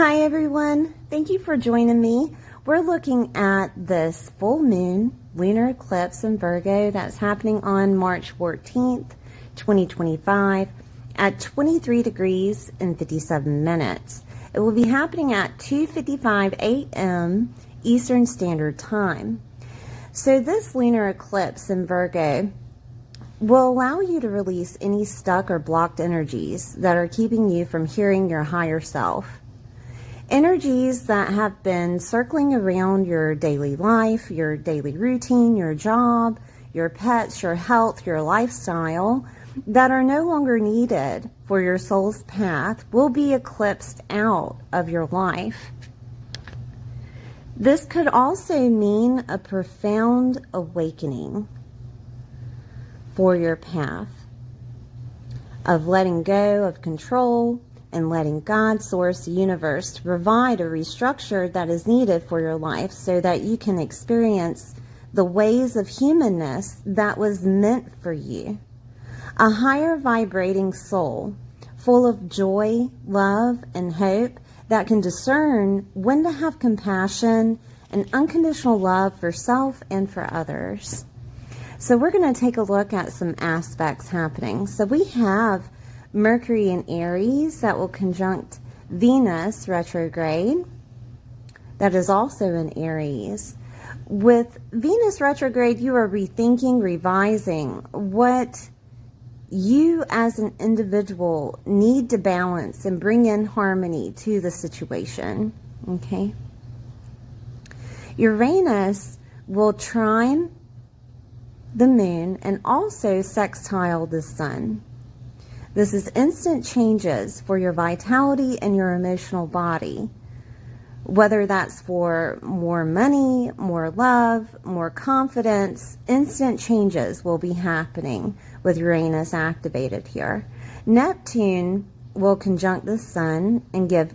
Hi everyone, thank you for joining me. We're looking at this full moon lunar eclipse in Virgo that's happening on March 14th, 2025 at 23 degrees and 57 minutes. It will be happening at 2:55 a.m. Eastern Standard Time. So this lunar eclipse in Virgo will allow you to release any stuck or blocked energies that are keeping you from hearing your higher self. Energies that have been circling around your daily life, your daily routine, your job, your pets, your health, your lifestyle, that are no longer needed for your soul's path will be eclipsed out of your life. This could also mean a profound awakening for your path of letting go of control and letting God, Source, the universe to provide a restructure that is needed for your life so that you can experience the ways of humanness that was meant for you. A higher vibrating soul full of joy, love, and hope that can discern when to have compassion and unconditional love for self and for others. So we're going to take a look at some aspects happening. So we have Mercury in Aries that will conjunct Venus retrograde. That is also in Aries. With Venus retrograde, you are rethinking, revising what you as an individual need to balance and bring in harmony to the situation. Okay. Uranus will trine the moon and also sextile the sun. This is instant changes for your vitality and your emotional body, whether that's for more money, more love, more confidence. Instant changes will be happening with Uranus activated here. Neptune will conjunct the sun and give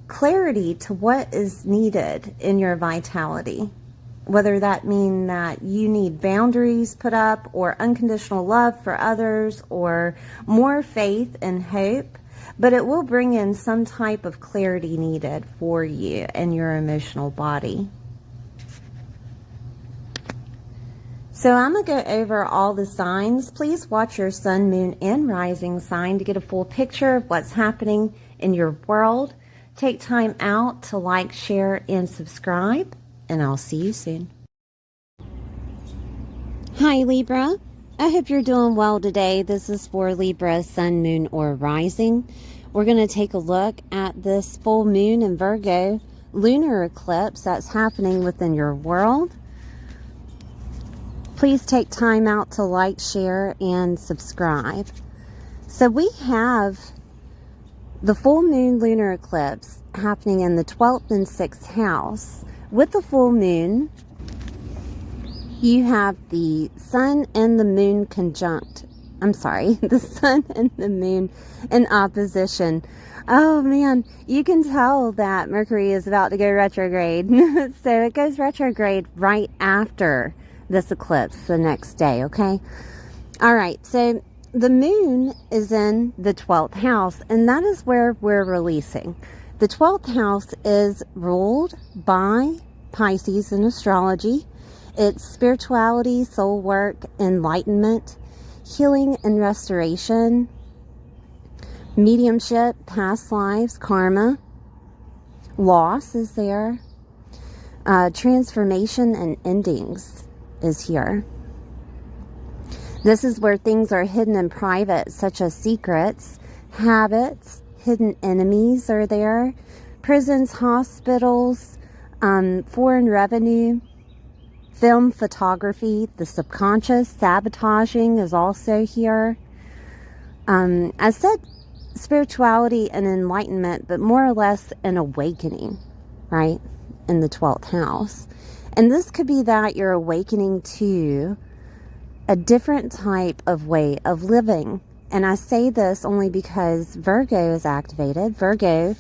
clarity to what is needed in your vitality, whether that mean that you need boundaries put up or unconditional love for others or more faith and hope, but it will bring in some type of clarity needed for you and your emotional body. So I'm going to go over all the signs. Please watch your sun, moon, and rising sign to get a full picture of what's happening in your world. Take time out to like, share, and subscribe. And I'll see you soon. Hi Libra, I hope you're doing well today. This is for Libra, sun, moon, or rising. We're going to take a look at this full moon in Virgo lunar eclipse that's happening within your world. Please take time out to like, share, and subscribe. So we have the full moon lunar eclipse happening in the 12th and 6th house. With the full moon, you have the sun and the moon conjunct. I'm sorry, the sun and the moon in opposition. Oh man, you can tell that Mercury is about to go retrograde. So it goes retrograde right after this eclipse the next day, okay? All right, so the moon is in the 12th house, and that is where we're releasing. The 12th house is ruled by Pisces in astrology. It's spirituality, soul work, enlightenment, healing and restoration, mediumship, past lives, karma, loss is there, transformation and endings is here. This is where things are hidden in private, such as secrets, habits, hidden enemies are there, prisons, hospitals, foreign revenue, film, photography, the subconscious, sabotaging is also here. I said spirituality and enlightenment, but more or less an awakening, right, in the 12th house. And this could be that you're awakening to a different type of way of living. And I say this only because Virgo is activated. Virgo,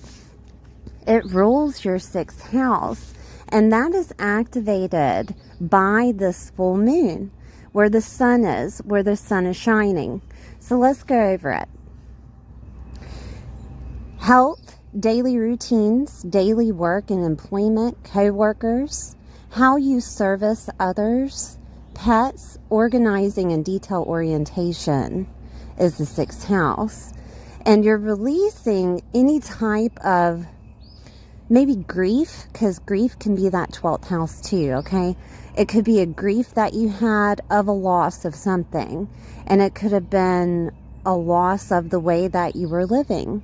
it rules your 6th house. And that is activated by this full moon, where the sun is shining. So let's go over it. Health, daily routines, daily work and employment, co-workers, how you service others, pets, organizing and detail orientation is the 6th house. And you're releasing any type of maybe grief, because grief can be that 12th house too, okay? It could be a grief that you had of a loss of something, and it could have been a loss of the way that you were living.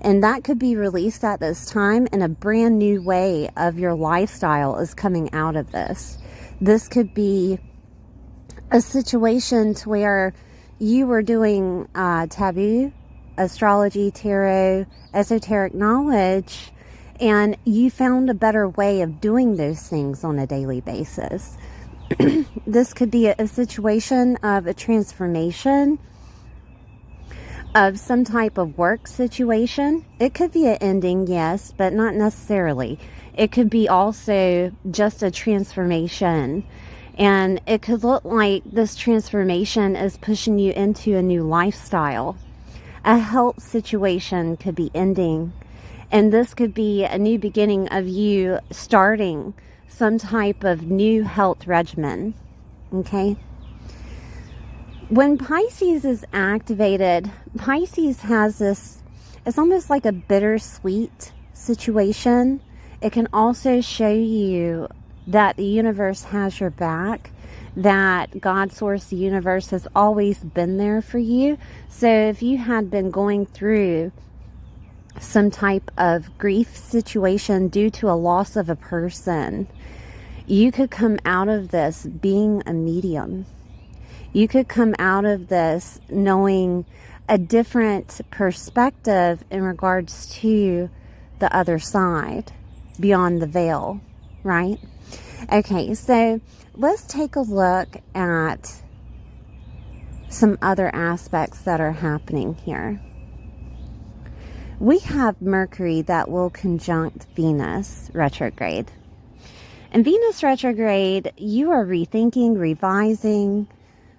And that could be released at this time, and a brand new way of your lifestyle is coming out of this. This could be a situation to where you were doing taboo, astrology, tarot, esoteric knowledge, and you found a better way of doing those things on a daily basis. This could be a situation of a transformation of some type of work situation. It could be an ending, yes, but not necessarily. It could be also just a transformation. And it could look like this transformation is pushing you into a new lifestyle. A health situation could be ending. And this could be a new beginning of you starting some type of new health regimen. Okay? When Pisces is activated, Pisces has this, it's almost like a bittersweet situation. It can also show you that the universe has your back, that God, source, the universe has always been there for you. So if you had been going through some type of grief situation due to a loss of a person, you could come out of this being a medium. You could come out of this knowing a different perspective in regards to the other side, beyond the veil, right? Okay, so let's take a look at some other aspects that are happening here. We have Mercury that will conjunct Venus retrograde. In Venus retrograde, you are rethinking, revising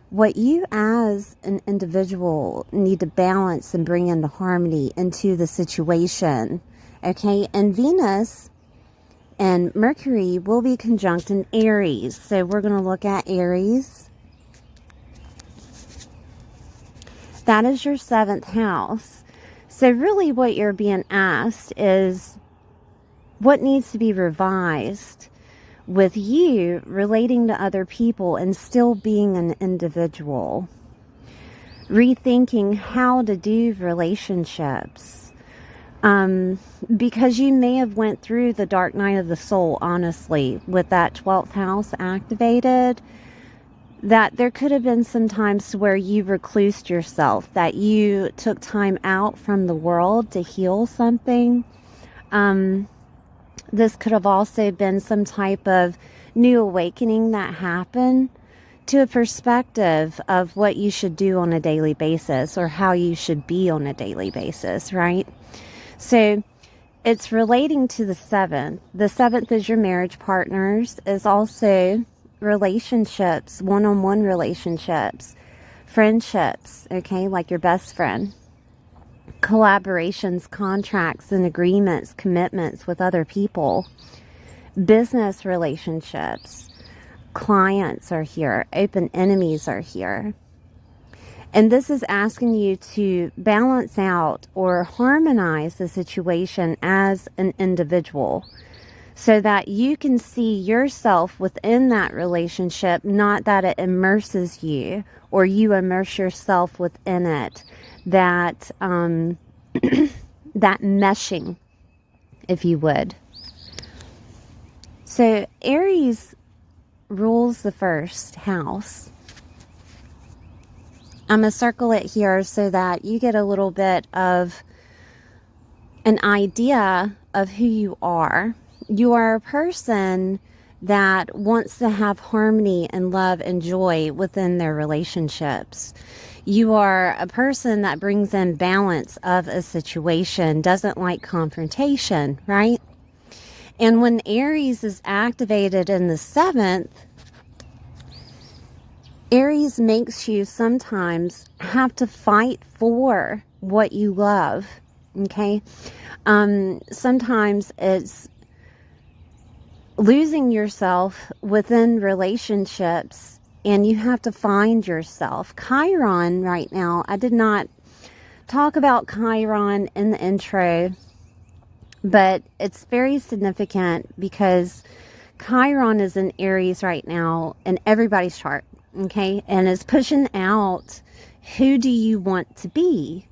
what you as an individual need to balance and bring into harmony into the situation. Okay, and Venus and Mercury will be conjunct in Aries. So we're going to look at Aries. That is your 7th house. So really what you're being asked is what needs to be revised with you relating to other people and still being an individual. Rethinking how to do relationships. Because you may have went through the dark night of the soul, honestly, with that 12th house activated. That there could have been some times where you reclused yourself, that you took time out from the world to heal something. This could have also been some type of new awakening that happened to a perspective of what you should do on a daily basis or how you should be on a daily basis, right? So it's relating to the 7th. The 7th is your marriage partners, is also relationships, one-on-one relationships, friendships, okay, like your best friend, collaborations, contracts and agreements, commitments with other people, business relationships, clients are here, open enemies are here. And this is asking you to balance out or harmonize the situation as an individual, so that you can see yourself within that relationship, not that it immerses you or you immerse yourself within it. That that meshing, if you would. So Aries rules the 1st house. I'm going to circle it here so that you get a little bit of an idea of who you are. You are a person that wants to have harmony and love and joy within their relationships. You are a person that brings in balance of a situation, doesn't like confrontation, right? And when Aries is activated in the 7th, Aries makes you sometimes have to fight for what you love Okay. Sometimes it's losing yourself within relationships, and you have to find yourself. Chiron right now, I did not talk about Chiron in the intro, but it's very significant because Chiron is in Aries right now in everybody's chart, okay? And is pushing out, who do you want to be?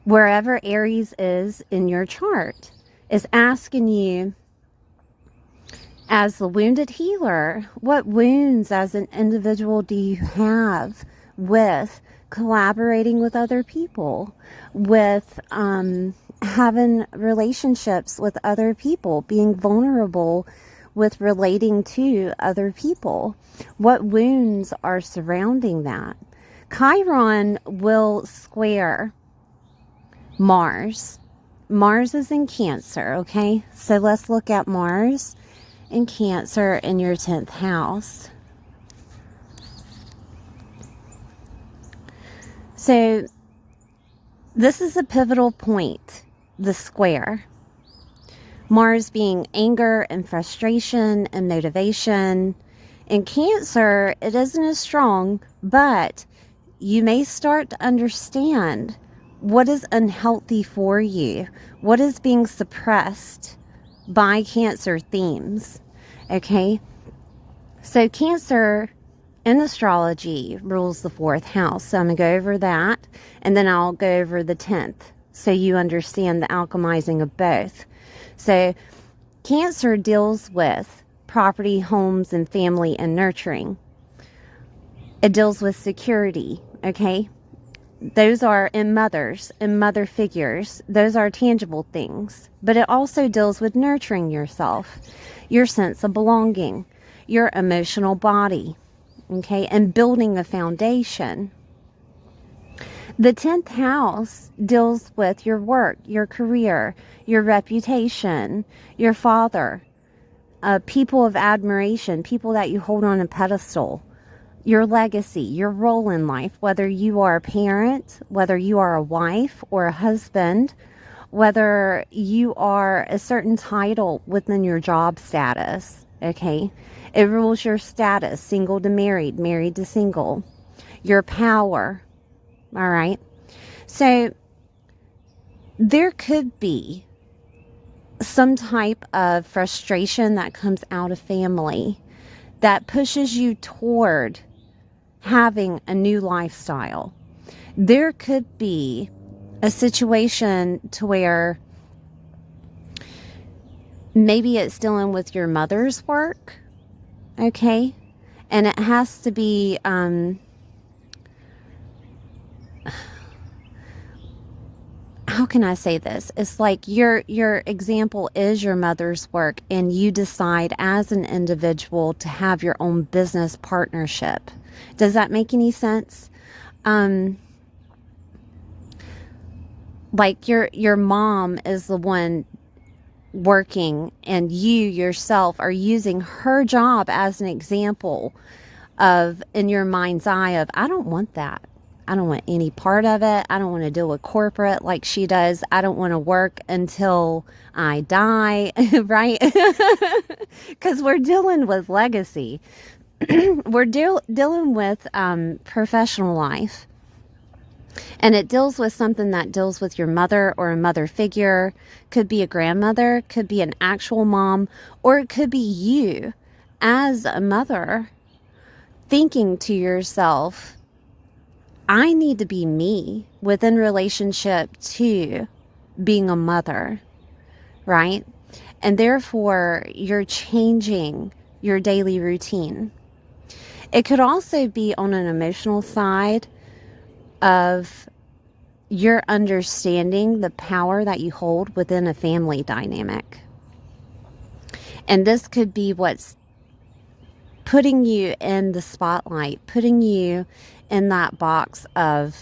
Wherever Aries is in your chart, is asking you, as the wounded healer, what wounds as an individual do you have with collaborating with other people, with having relationships with other people, being vulnerable with relating to other people? What wounds are surrounding that? Chiron will square Mars. Mars is in Cancer, okay? So let's look at Mars in Cancer in your 10th house. So this is a pivotal point, the square. Mars being anger and frustration and motivation. In Cancer, it isn't as strong, but you may start to understand what is unhealthy for you, what is being suppressed by Cancer themes. Okay, so Cancer in astrology rules the 4th house. So I'm going to go over that, and then I'll go over the 10th so you understand the alchemizing of both. So Cancer deals with property, homes, and family and nurturing. It deals with security, okay? Those are in mothers and mother figures. Those are tangible things. But it also deals with nurturing yourself, your sense of belonging, your emotional body, okay, and building a foundation. The 10th house deals with your work, your career, your reputation, your father, people of admiration, people that you hold on a pedestal, your legacy, your role in life, whether you are a parent, whether you are a wife or a husband, whether you are a certain title within your job status, okay? It rules your status, single to married, married to single, your power, all right? So there could be some type of frustration that comes out of family that pushes you toward having a new lifestyle. There could be a situation to where maybe it's dealing with your mother's work, okay? And it has to be, how can I say this? It's like your example is your mother's work, and you decide as an individual to have your own business partnership. Does that make any sense? Like your mom is the one working, and you yourself are using her job as an example of, in your mind's eye, of, I don't want that. I don't want any part of it. I don't want to deal with corporate like she does. I don't want to work until I die, right? Because we're dealing with legacy. We're dealing with professional life. And it deals with something that deals with your mother or a mother figure. Could be a grandmother, could be an actual mom, or it could be you as a mother thinking to yourself, I need to be me within relationship to being a mother, right? And therefore, you're changing your daily routine. It could also be on an emotional side of your understanding the power that you hold within a family dynamic. And this could be what's putting you in the spotlight, putting you in that box of,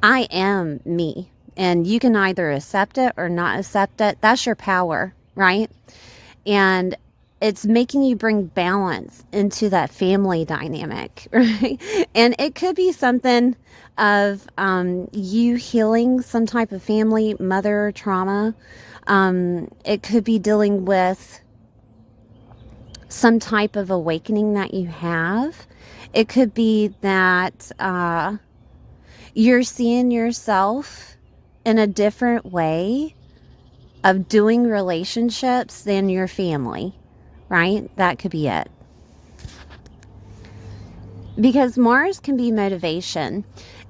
I am me. And you can either accept it or not accept it. That's your power, right? And it's making you bring balance into that family dynamic, right? And it could be something of you healing some type of family mother trauma. It could be dealing with some type of awakening that you have. It could be that you're seeing yourself in a different way of doing relationships than your family, right? That could be it. Because Mars can be motivation,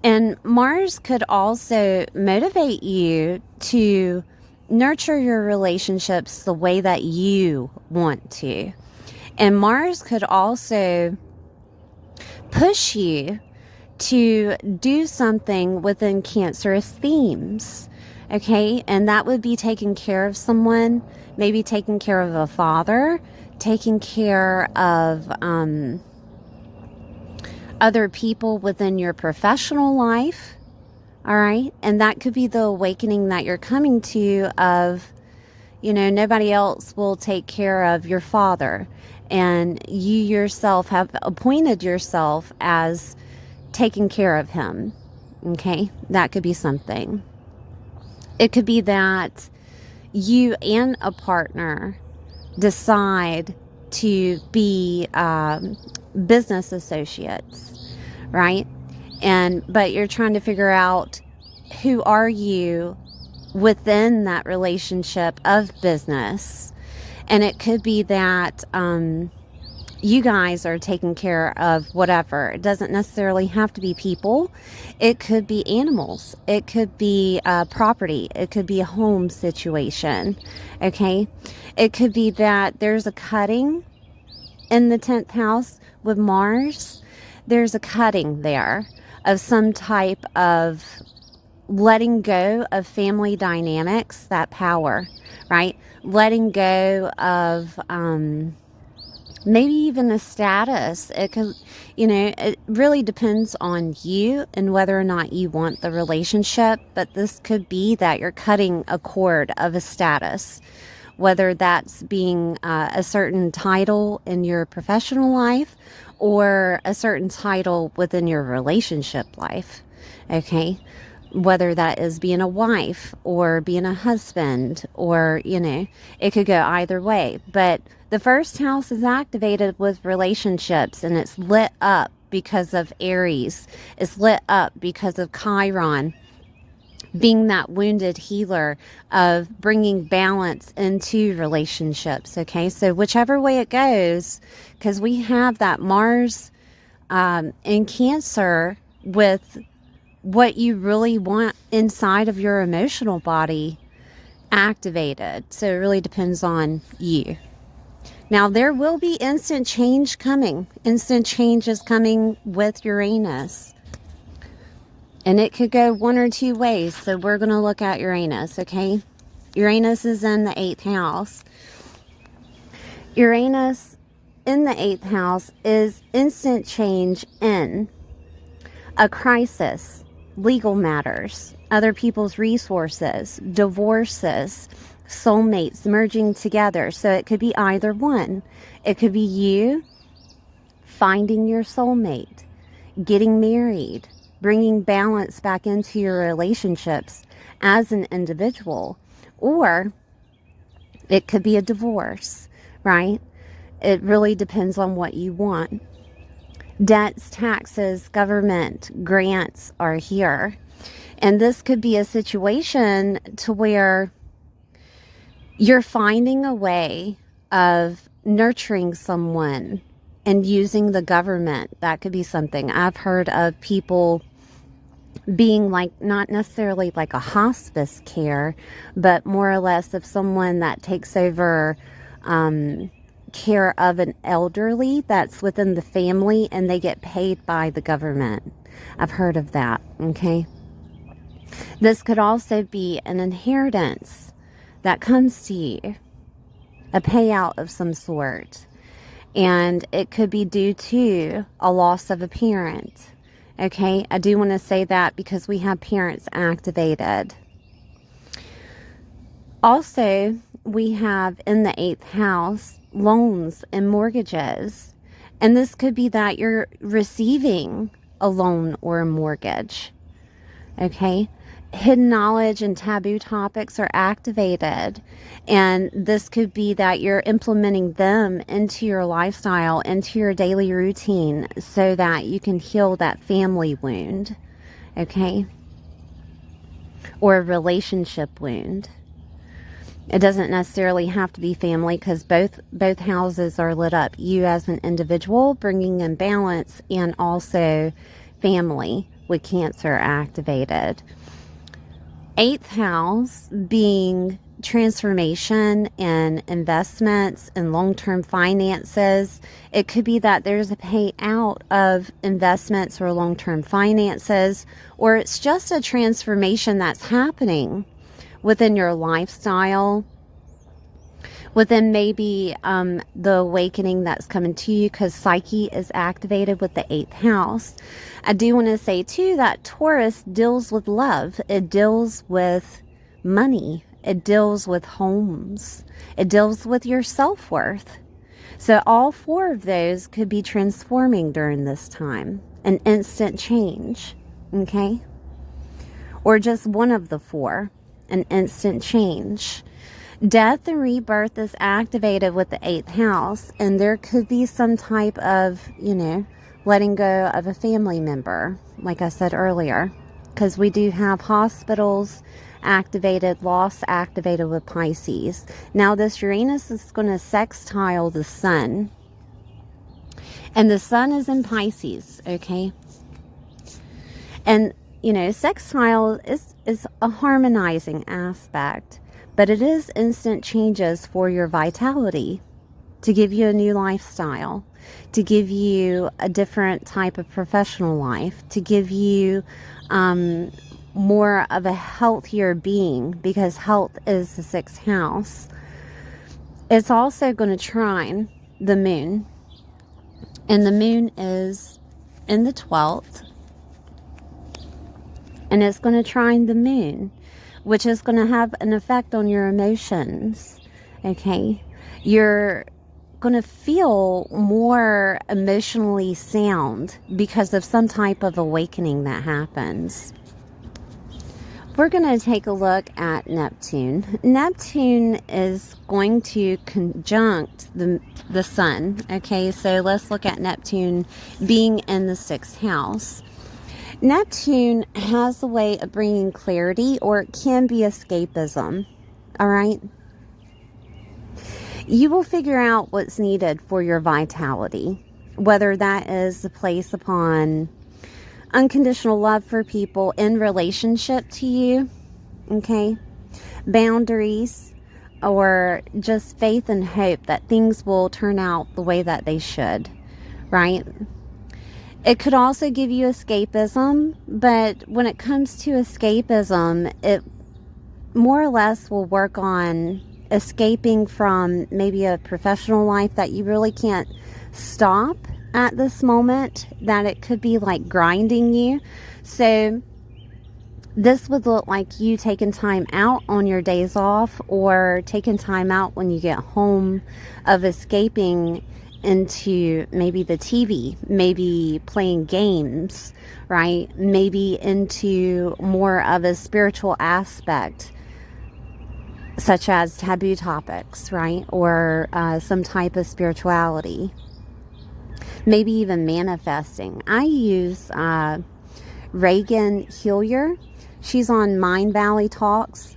and Mars could also motivate you to nurture your relationships the way that you want to. And Mars could also push you to do something within Cancerous themes, okay? And that would be taking care of someone, maybe taking care of a father, taking care of other people within your professional life, all right? And that could be the awakening that you're coming to of, you know, nobody else will take care of your father. And you yourself have appointed yourself as taking care of him, okay? That could be something. It could be that you and a partner decide to be business associates, right? But you're trying to figure out who are you within that relationship of business. And it could be that you guys are taking care of whatever. It doesn't necessarily have to be people. It could be animals. It could be property. It could be a home situation. Okay. It could be that there's a cutting in the 10th house with Mars. There's a cutting there of some type of letting go of family dynamics, that power, right? Letting go of maybe even a status. It could, you know, it really depends on you and whether or not you want the relationship. But this could be that you're cutting a cord of a status, whether that's being a certain title in your professional life or a certain title within your relationship life, okay? Whether that is being a wife or being a husband, or, you know, it could go either way. But the first house is activated with relationships, and it's lit up because of Aries. It's lit up because of Chiron being that wounded healer of bringing balance into relationships, okay? So whichever way it goes, because we have that Mars in Cancer with what you really want inside of your emotional body activated. So it really depends on you. Now, there will be instant change coming. Instant change is coming with Uranus. And it could go one or two ways. So we're going to look at Uranus, okay? Uranus is in the 8th house. Uranus in the 8th house is instant change in a crisis, legal matters, other people's resources, divorces, soulmates merging together. So it could be either one. It could be you finding your soulmate, getting married, bringing balance back into your relationships as an individual, or it could be a divorce, right? It really depends on what you want. Debts, taxes, government, grants are here. And this could be a situation to where you're finding a way of nurturing someone and using the government. That could be something. I've heard of people being like, not necessarily like a hospice care, but more or less of someone that takes over care of an elderly that's within the family, and they get paid by the government. I've heard of that, okay? This could also be an inheritance that comes to you, a payout of some sort, and it could be due to a loss of a parent, okay? I do want to say that because we have parents activated. Also, we have in the 8th house loans and mortgages. And this could be that you're receiving a loan or a mortgage. Okay? Hidden knowledge and taboo topics are activated. And this could be that you're implementing them into your lifestyle, into your daily routine, so that you can heal that family wound. Okay? Or a relationship wound. It doesn't necessarily have to be family, because both houses are lit up. You as an individual bringing in balance, and also family with Cancer activated. 8th house being transformation and investments and long-term finances. It could be that there's a payout of investments or long-term finances, or it's just a transformation that's happening within your lifestyle, within maybe the awakening that's coming to you, because Psyche is activated with the 8th house. I do want to say too that Taurus deals with love. It deals with money. It deals with homes. It deals with your self-worth. So all 4 of those could be transforming during this time. An instant change. Okay? Or just one of the 4. An instant change. Death and rebirth is activated with the 8th house, and there could be some type of, letting go of a family member, like I said earlier, because we do have hospitals activated, loss activated with Pisces. Now this Uranus is going to sextile the sun, and the sun is in Pisces, okay? And, sextile is a harmonizing aspect. But it is instant changes for your vitality, to give you a new lifestyle, to give you a different type of professional life, to give you more of a healthier being, because health is the 6th house. It's also going to trine the moon, and the moon is in the 12th, and it's going to trine the moon, which is going to have an effect on your emotions, okay? You're going to feel more emotionally sound because of some type of awakening that happens. We're going to take a look at Neptune. Neptune is going to conjunct the sun, okay? So let's look at Neptune being in the 6th house. Neptune has a way of bringing clarity, or it can be escapism, all right? You will figure out what's needed for your vitality, whether that is the place upon unconditional love for people in relationship to you, okay? Boundaries, or just faith and hope that things will turn out the way that they should, right? It could also give you escapism, but when it comes to escapism, it more or less will work on escaping from maybe a professional life that you really can't stop at this moment, that it could be like grinding you. So this would look like you taking time out on your days off, or taking time out when you get home, of escaping into maybe the TV, maybe playing games, right? Maybe into more of a spiritual aspect, such as taboo topics, right? Or some type of spirituality. Maybe even manifesting. I use Reagan Hillier. She's on Mind Valley Talks.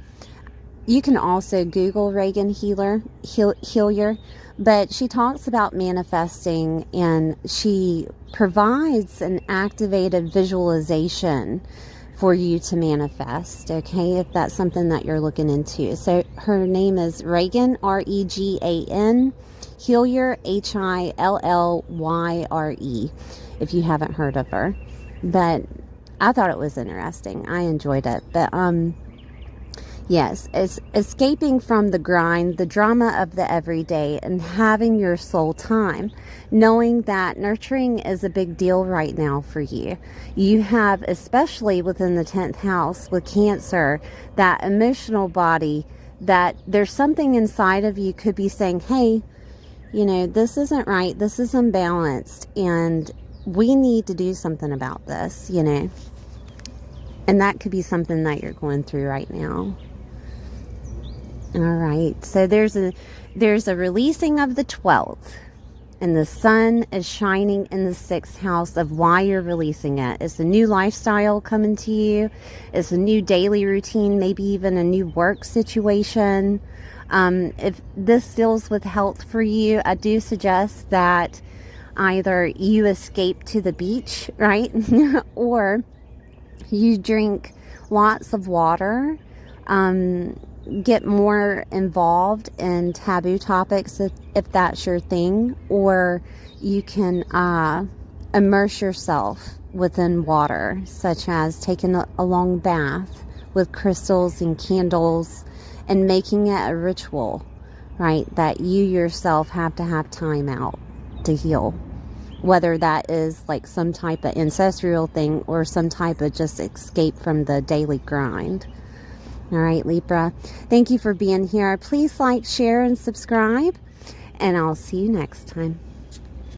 You can also Google Reagan Hillier. But she talks about manifesting, and she provides an activated visualization for you to manifest, okay, if that's something that you're looking into. So her name is Reagan, R-E-G-A-N, Hillier, H-I-L-L-Y-R-E, if you haven't heard of her. But I thought it was interesting. I enjoyed it. But yes, it's escaping from the grind, the drama of the everyday, and having your soul time, knowing that nurturing is a big deal right now for you. You have, especially within the 10th house with Cancer, that emotional body, that there's something inside of you could be saying, hey, You know, this isn't right. This is unbalanced. And we need to do something about this, you know. And that could be something that you're going through right now. All right. So there's a releasing of the 12th. And the sun is shining in the 6th house of why you're releasing it. It's a new lifestyle coming to you. It's a new daily routine, maybe even a new work situation. If this deals with health for you, I do suggest that either you escape to the beach, right? Or you drink lots of water. Get more involved in taboo topics if that's your thing, or you can immerse yourself within water, such as taking a long bath with crystals and candles and making it a ritual, right, that you yourself have to have time out to heal, whether that is like some type of ancestral thing or some type of just escape from the daily grind. All right, Libra, thank you for being here. Please like, share, and subscribe, and I'll see you next time.